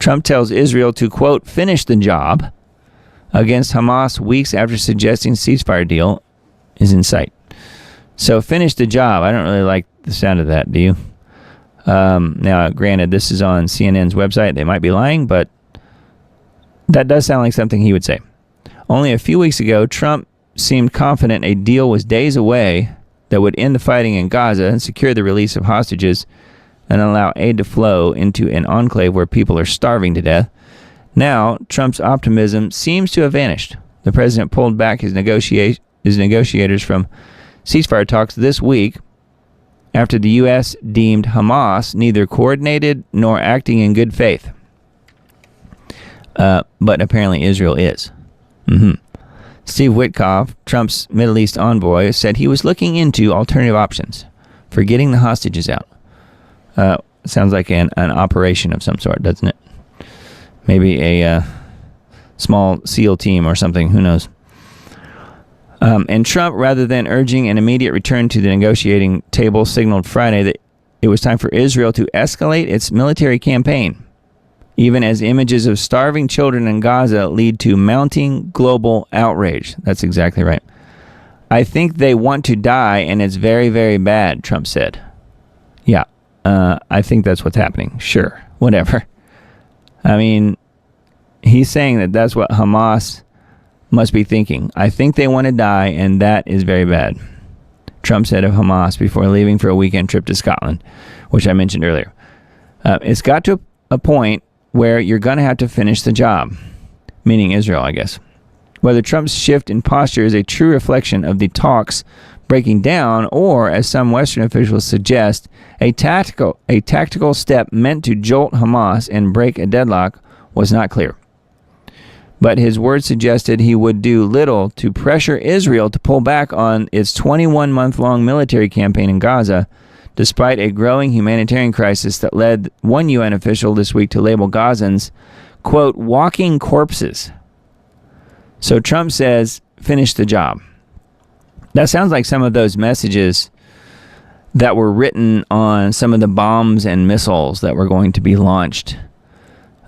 Trump tells Israel to, quote, finish the job against Hamas weeks after suggesting ceasefire deal is in sight. So finish the job. I don't really like the sound of that, do you? Now, granted, this is on CNN's website. They might be lying, but that does sound like something he would say. Only a few weeks ago, Trump seemed confident a deal was days away that would end the fighting in Gaza and secure the release of hostages and allow aid to flow into an enclave where people are starving to death. Now, Trump's optimism seems to have vanished. The president pulled back his negotiators from ceasefire talks this week after the U.S. deemed Hamas neither coordinated nor acting in good faith. But apparently Israel is. Steve Witkoff, Trump's Middle East envoy, said he was looking into alternative options for getting the hostages out. Sounds like an operation of some sort, doesn't it? Maybe a small SEAL team or something. Who knows? And Trump, rather than urging an immediate return to the negotiating table, signaled Friday that it was time for Israel to escalate its military campaign, even as images of starving children in Gaza lead to mounting global outrage. That's exactly right. I think they want to die, and it's very, very bad, Trump said. Yeah, I think that's what's happening. Sure, whatever. I mean, he's saying that that's what Hamas must be thinking. I think they want to die, and that is very bad, Trump said of Hamas before leaving for a weekend trip to Scotland, which I mentioned earlier. It's got to a point where you're going to have to finish the job, meaning Israel, I guess. Whether Trump's shift in posture is a true reflection of the talks breaking down, or, as some Western officials suggest, a tactical step meant to jolt Hamas and break a deadlock, was not clear. But his words suggested he would do little to pressure Israel to pull back on its 21-month-long military campaign in Gaza, despite a growing humanitarian crisis that led one UN official this week to label Gazans, quote, walking corpses. So Trump says, finish the job. That sounds like some of those messages that were written on some of the bombs and missiles that were going to be launched.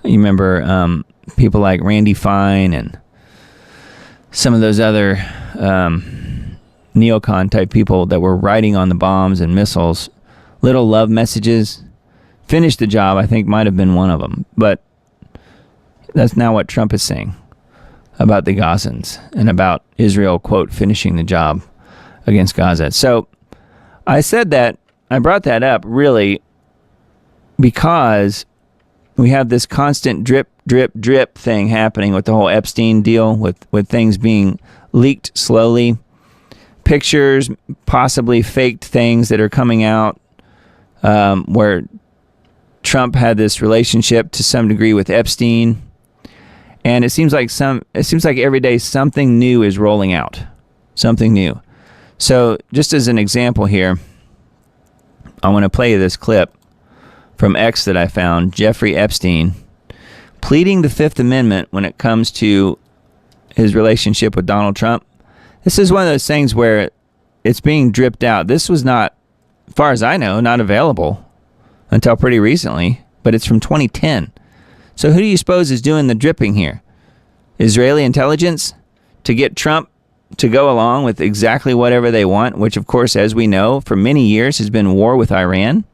You remember people like Randy Fine and some of those other neocon type people that were writing on the bombs and missiles little love messages. Finish the job, I think, might have been one of them. But that's now what Trump is saying about the Gazans and about Israel, quote, finishing the job against Gaza. So I said that, I brought that up really because we have this constant drip, drip, drip thing happening with the whole Epstein deal, with things being leaked slowly. Pictures, possibly faked things that are coming out, where Trump had this relationship to some degree with Epstein. And it seems like every day something new is rolling out. Something new. So just as an example here, I want to play you this clip from X that I found. Jeffrey Epstein pleading the Fifth Amendment when it comes to his relationship with Donald Trump. This is one of those things where it's being dripped out. This was not, as far as I know, not available until pretty recently, but it's from 2010. So who do you suppose is doing the dripping here? Israeli intelligence to get Trump to go along with exactly whatever they want, which, of course, as we know, for many years has been war with Iran.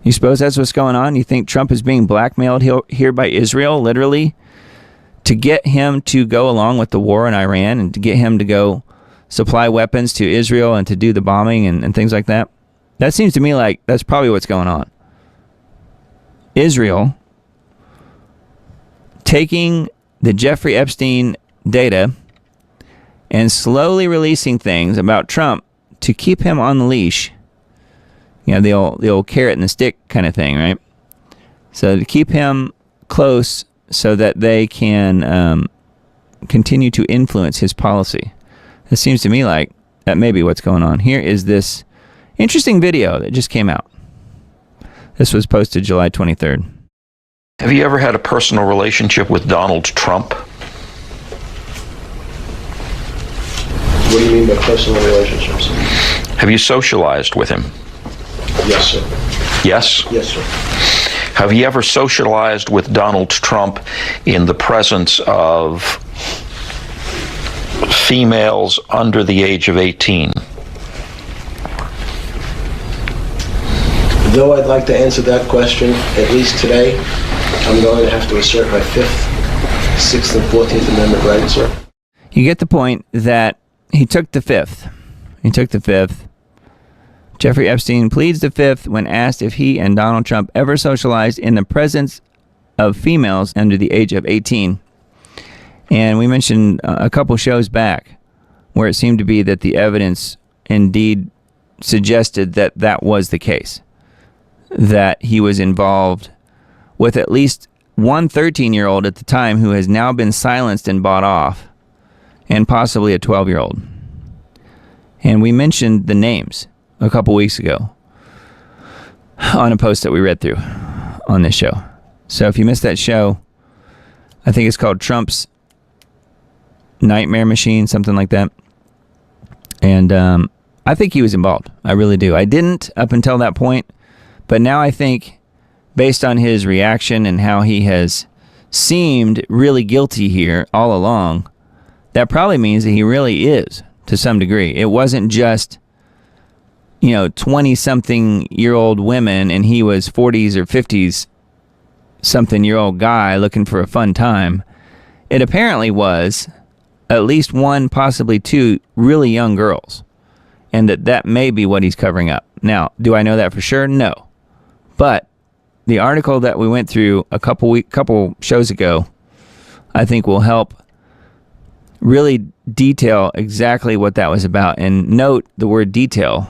You suppose that's what's going on? You think Trump is being blackmailed here by Israel, literally, to get him to go along with the war in Iran and to get him to go supply weapons to Israel and to do the bombing and things like that? That seems to me like that's probably what's going on. Israel taking the Jeffrey Epstein data and slowly releasing things about Trump to keep him on the leash. You know, the old carrot and the stick kind of thing, right? So to keep him close so that they can continue to influence his policy. It seems to me like that may be what's going on. Here is this interesting video that just came out. This was posted July 23rd. Have you ever had a personal relationship with Donald Trump? What do you mean by personal relationships? Have you socialized with him? Yes, sir. Yes? Yes, sir. Have you ever socialized with Donald Trump in the presence of females under the age of 18? Though I'd like to answer that question, at least today, I'm going to have to assert my 5th, 6th, and 14th Amendment rights, sir. You get the point that he took the 5th. He took the 5th. Jeffrey Epstein pleads the 5th when asked if he and Donald Trump ever socialized in the presence of females under the age of 18. And we mentioned a couple shows back where it seemed to be that the evidence indeed suggested that that was the case, that he was involved with at least one 13-year-old at the time who has now been silenced and bought off, and possibly a 12-year-old. And we mentioned the names a couple weeks ago on a post that we read through on this show. So if you missed that show, I think it's called Trump's Nightmare Machine, something like that. And I think he was involved. I really do. I didn't up until that point, but now I think, based on his reaction and how he has seemed really guilty here all along, that probably means that he really is, to some degree. It wasn't just, 20-something-year-old women and he was 40s or 50s-something-year-old guy looking for a fun time. It apparently was at least one, possibly two, really young girls. And that may be what he's covering up. Now, do I know that for sure? No. But the article that we went through a couple shows ago, I think will help really detail exactly what that was about. And note the word detail,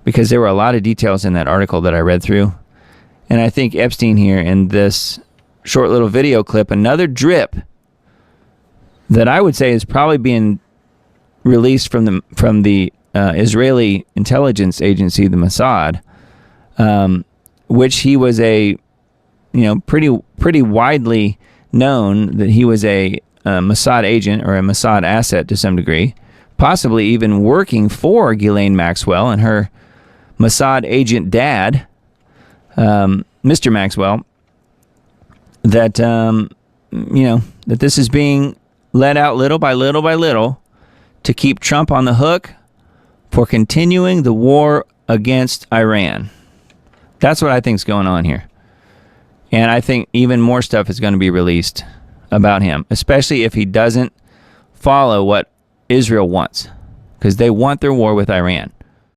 because there were a lot of details in that article that I read through. And I think Epstein here in this short little video clip, another drip that I would say is probably being released from the Israeli intelligence agency, the Mossad, which he was a, pretty widely known that he was a Mossad agent or a Mossad asset to some degree, possibly even working for Ghislaine Maxwell and her Mossad agent dad, Mr. Maxwell, that, that this is being let out little by little by little to keep Trump on the hook for continuing the war against Iran. That's what I think is going on here. And I think even more stuff is going to be released about him, especially if he doesn't follow what Israel wants, because they want their war with Iran.